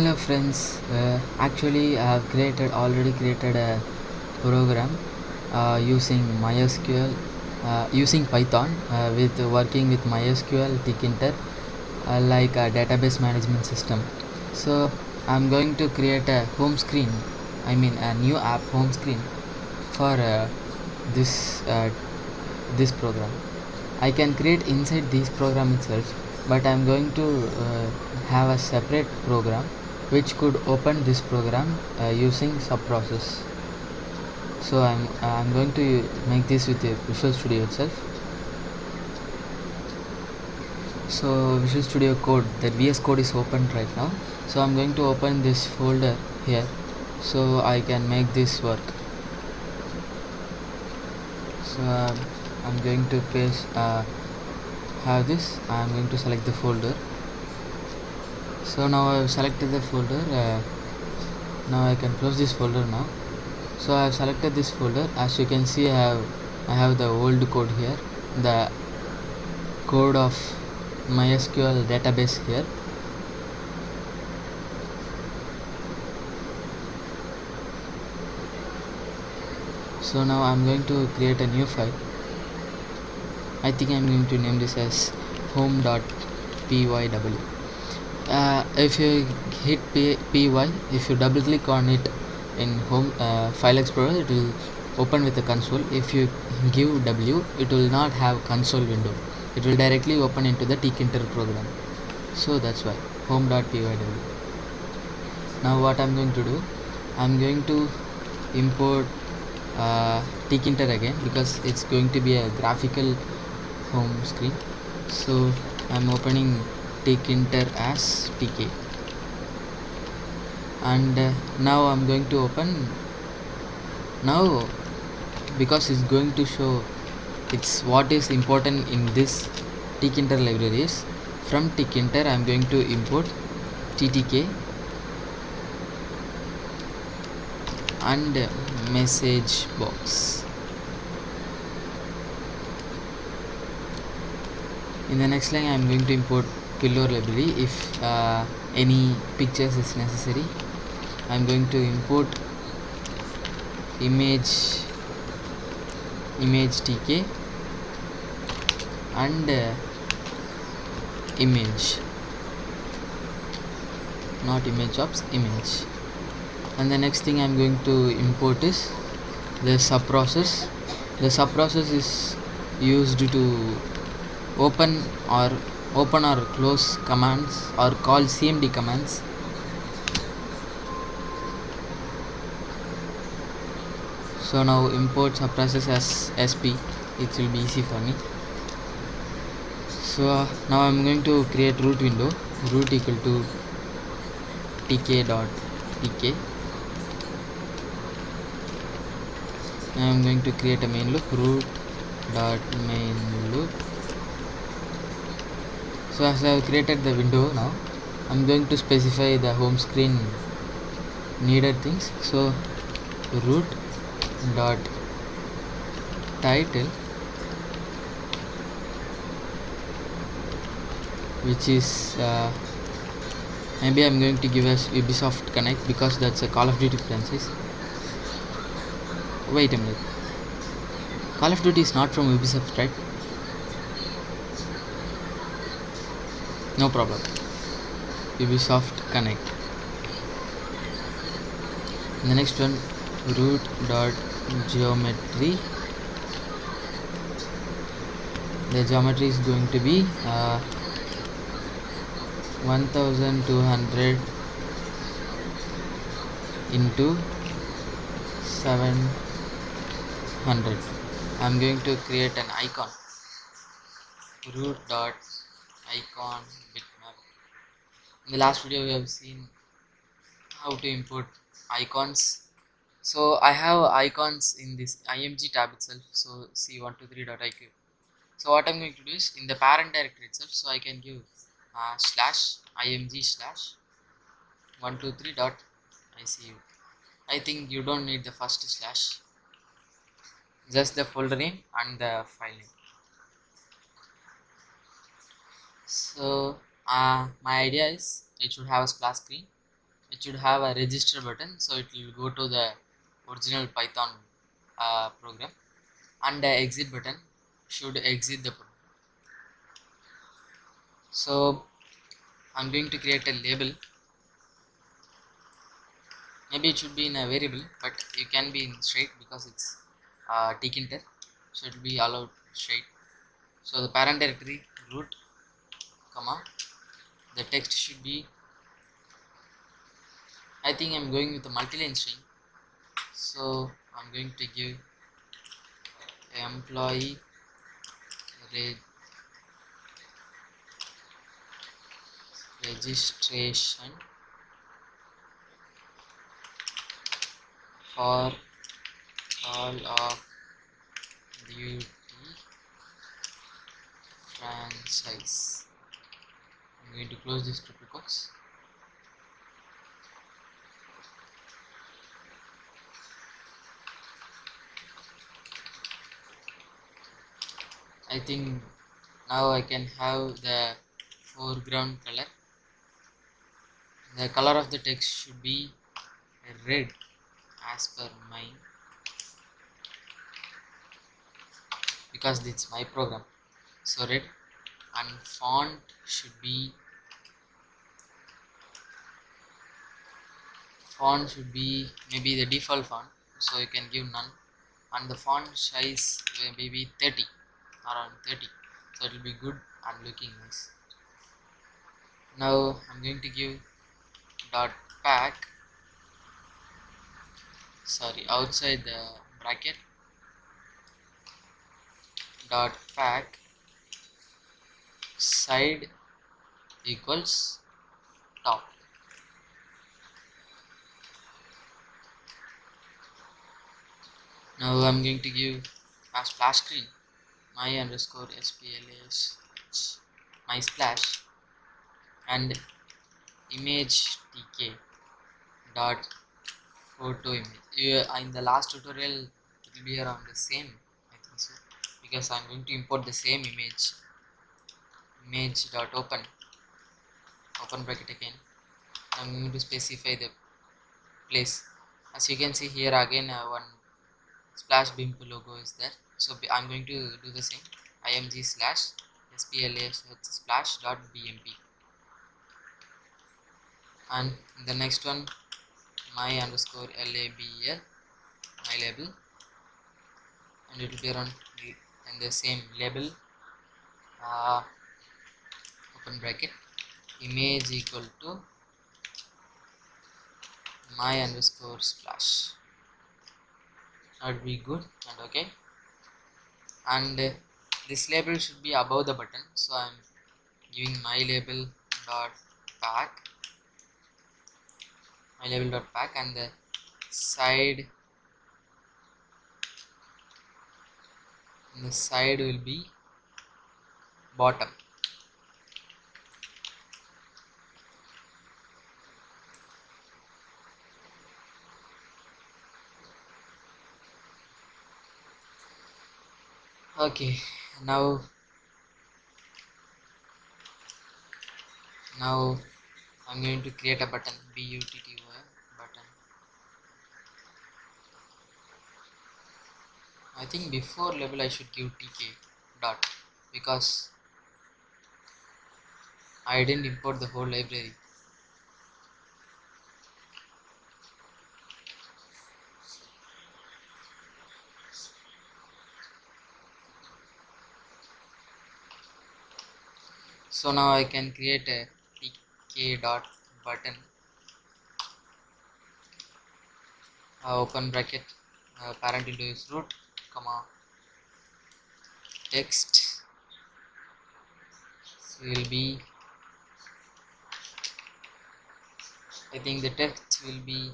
Hello friends, actually I have already created a program using MySQL, using Python with working with MySQL, Tkinter, like a database management system. So I'm going to create a home screen, I mean a new app home screen for this this program. I can create inside this program itself, but I'm going to have a separate program which could open this program using sub process. So I'm going to make this with the Visual Studio itself. So Visual Studio Code, the VS Code is opened right now. So I'm going to open this folder here so I can make this work. So I'm going to paste have this. I'm going to select the folder. So now I've selected the folder. Now I can close this folder now. So I have selected this folder. As you can see, I have the old code here, the code of MySQL database here. So now I'm going to create a new file. I think I'm going to name this as home.pyw. If you hit py, if you double click on it in home file explorer, it will open with the console. If you give w, it will not have console window, it will directly open into the Tkinter program. So that's why home.pyw. Now what I'm going to do, I'm going to import Tkinter again because it's going to be a graphical home screen. So I'm opening Tkinter as tk, and now I'm going to open now, because it's going to show it's what is important in this Tkinter libraries. From Tkinter I'm going to import ttk and message box. In the next line I'm going to import pillow library if any pictures is necessary. I'm going to import image tk and image, not image jobs, image. And the next thing I'm going to import is the sub process. The sub process is used to open or close commands or call cmd commands. So now import sub process as sp, it will be easy for me. So now I'm going to create root window, root equal to tk.tk. Now I'm going to create a main loop, root.main loop. So as I have created the window, now I'm going to specify the home screen needed things. So root dot title, which is maybe I'm going to give us Ubisoft Connect because that's a Call of Duty franchise. Wait a minute, Call of Duty is not from Ubisoft, right? No problem, Ubisoft Connect. And the next one, root dot geometry. The geometry is going to be 1200 into 700. I'm going to create an icon, root dot icon bitmap. In the last video we have seen how to import icons. So I have icons in this img tab itself. So c123.iq. So what I'm going to do is in the parent directory itself, so I can give slash img slash 123.icu. I think you don't need the first slash, just the folder name and the file name. So my idea is it should have a splash screen. it should have a register button, so it will go to the original Python program, and the exit button should exit the program. So I'm going to create a label. Maybe it should be in a variable, but you can be in straight because it's Tkinter, so it will be allowed straight. So the parent directory root, comma, the text should be, I think I'm going with a multi-line string, so I'm going to give employee registration for all of duty franchise. I'm going to close this triple quotes. I think now I can have the foreground color. The color of the text should be red as per mine, because it's my program. So red, and font should be maybe the default font, so you can give none, and the font size maybe 30, around 30, so it will be good and looking nice. Now I'm going to give dot pack, sorry, outside the bracket, dot pack side equals top. Now I'm going to give a splash screen my underscore splash my splash, and image tk dot photo image. In the last tutorial it will be around the same, I think so, because I'm going to import the same image dot open bracket again. I'm going to specify the place. As you can see here again, one splash bimp logo is there, so I'm going to do the same, img slash splash splash dot bmp, and the next one my underscore label, my label, and it will be around in the same label, uh, open bracket, image equal to my underscore splash. That would be good and okay. And this label should be above the button, so I'm giving my label dot pack, and the side will be bottom. Okay, now I'm going to create a button, butty button. I think before label I should give tk dot, because I didn't import the whole library. So now I can create a tk dot button, open bracket, parent into is root, comma, text will be, I think the text will be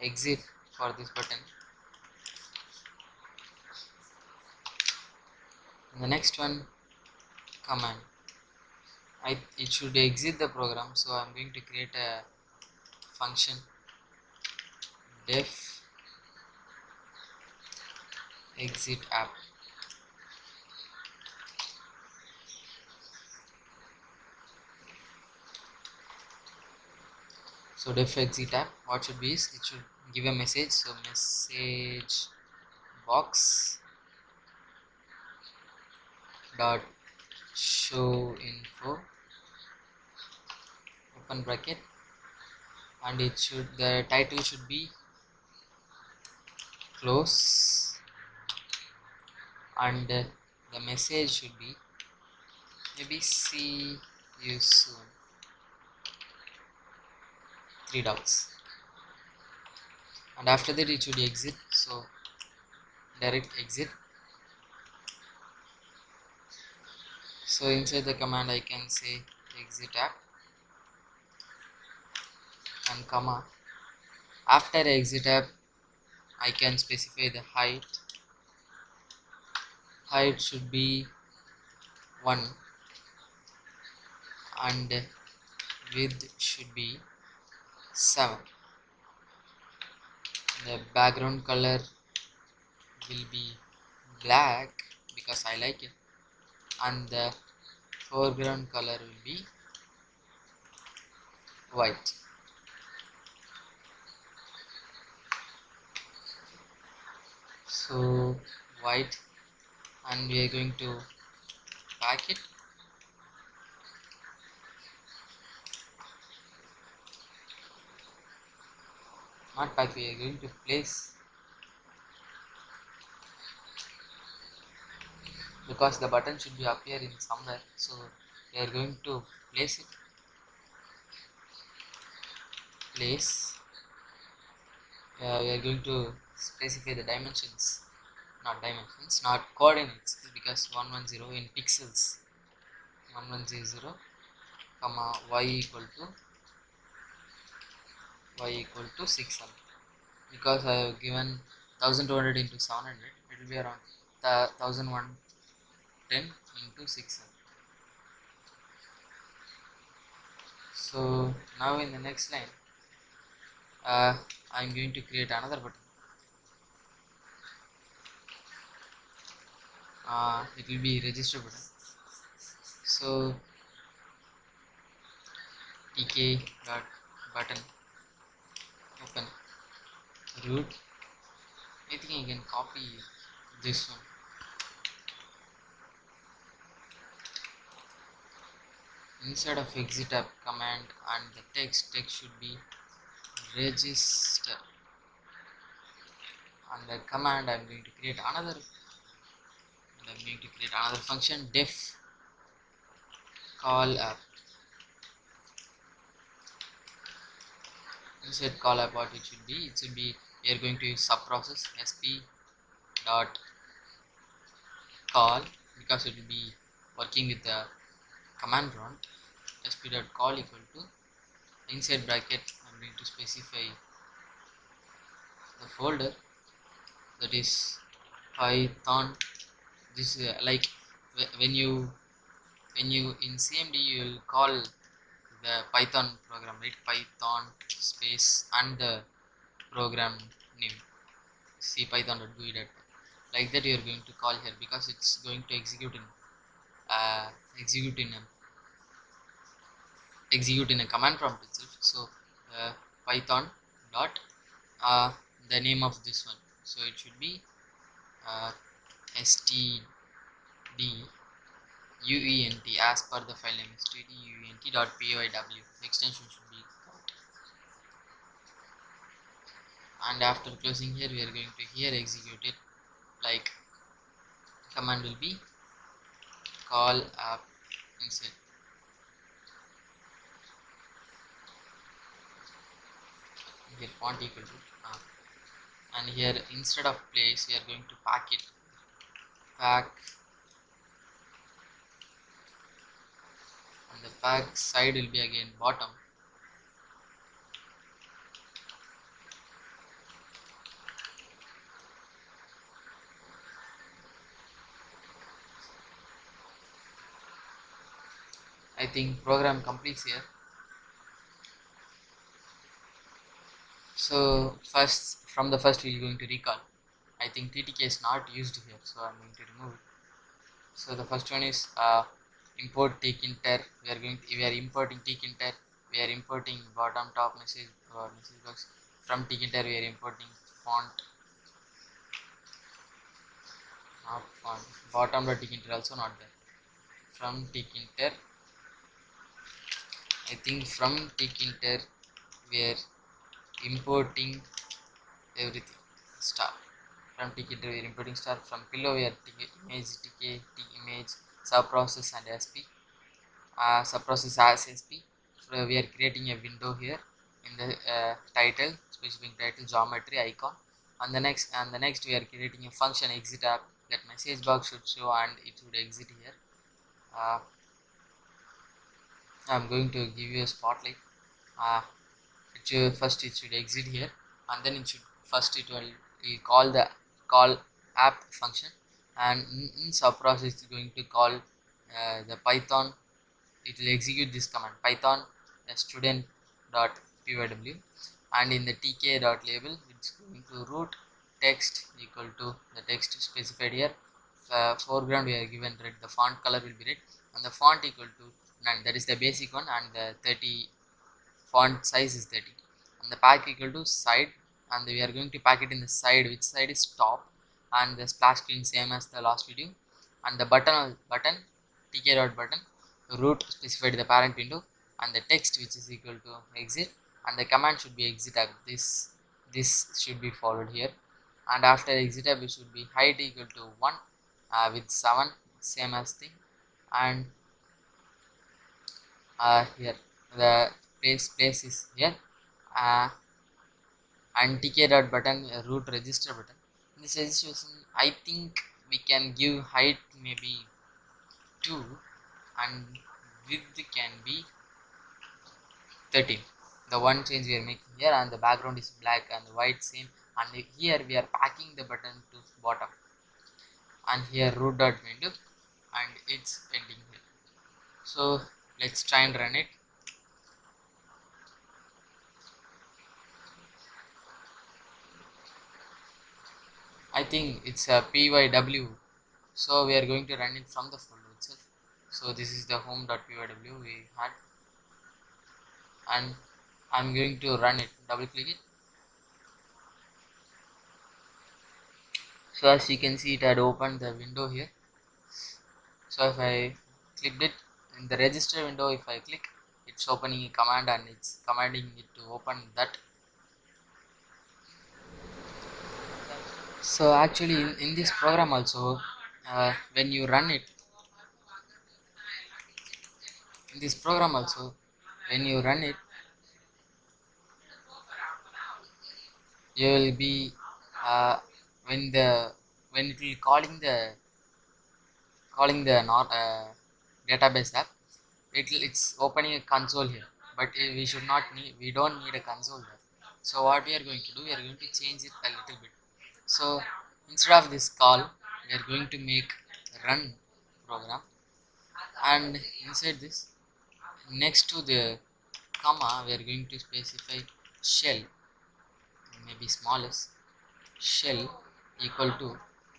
exit for this button. And the next one, command, it should exit the program, so I'm going to create a function def exit app. So def exit app, what should be is, it should give a message. So message box dot show info, open bracket, and it should, the title should be close, and the message should be maybe see you soon, three dots, and after that it should exit. So direct exit. So inside the command I can say exit app and comma. After exit app I can specify the height. Height should be 1 and width should be 7. The background color will be black because I like it, and the foreground color will be white. So white, and we are going to pack it. Not pack, we are going to place, because the button should be appearing somewhere. So we are going to place it. Place. We are going to specify the dimensions, not coordinates, because 110 in pixels. 1100 comma y equal to 600, because I have given 1200 into 700, it will be around 1110 into 600. So now in the next line I am going to create another button. It will be register button. So tk dot button open root. I think I can copy this one. Inside of exit app command, and the text should be register, and the command I'm going to create another function, def call app. Inside call app, what it should be we are going to use sub process sp dot call, because it will be working with the command prompt. Sp dot call equal to, inside bracket I'm going to specify the folder, that is Python. This like when you in CMD you will call the Python program, right? Python space and the program name, c python.gui. Like that you are going to call here, because it's going to execute in a command prompt itself. So Python dot the name of this one, so it should be std uent, as per the file name stduent.pyw. Extension should be, and after closing here we are going to here execute it. Like command will be call app inside. Here font equal to and here instead of place we are going to pack it. Pack, and the pack side will be again bottom. I think program completes here. So from the first we are going to recall. I think TTK is not used here, so I'm going to remove it. So the first one is import Tkinter. We are importing Tkinter. we are importing bottom top message or message box. From Tkinter we are importing font, not font, bottom dot Tkinter also not there. From Tkinter, I think from Tkinter we are importing everything. Star. From Tkinter we are importing star. From pillow we are image, tk, t image, subprocess and sp. Subprocess as sp. So we are creating a window here in the title, specific title, geometry, icon. And the next we are creating a function exit app. That message box should show and it should exit here. uh, I'm going to give you a spotlight. uh, first it should exit here, and then it will call the call app function, and in subprocess it's going to call the Python. It will execute this command python student dot pyw, and in the tk dot label it's going to root text equal to the text specified here. Foreground we are given red, the font color will be red, and the font equal to none, that is the basic one, and the 30 font size is 30, and the pack equal to side, and we are going to pack it in the side, which side is top, and the splash screen same as the last video, and the button tk dot button root specified the parent window, and the text which is equal to exit, and the command should be exit tab. This should be followed here, and after exit tab it should be height equal to 1 with 7 same as thing, and here the place is here, uh, and tk dot button root register button. In this registration I think we can give height maybe 2 and width can be 13. The one change we are making here, and the background is black and the white same, and here we are packing the button to bottom, and here root dot window, and it's ending here. So let's try and run it. I think it's a pyw, so we are going to run it from the folder itself. So this is the home.pyw we had, and I'm going to run it. Double click it. So as you can see, it had opened the window here. So if I clicked it in the register window, if I click, it's opening a command and it's commanding it to open that. So actually in this program also, when you run it, in this program also when you run it, you will be when it will calling the not database app, it's opening a console here, but we don't need a console there. So what we are going to do, we are going to change it a little bit. So instead of this call, we are going to make run program, and inside this, next to the comma, we are going to specify shell, maybe smallest, shell equal to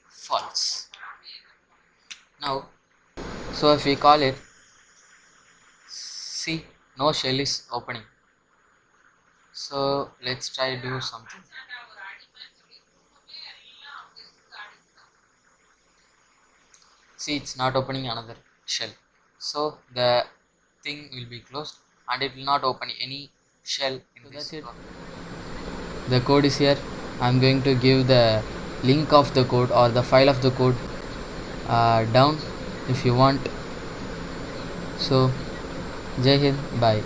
false. Now so if we call it, see, no shell is opening. So let's try do something. See, it's not opening another shell, so the thing will be closed and it will not open any shell in so this. That's it. The code is here. I'm going to give the link of the code or the file of the code down if you want. So Jai Hind, bye.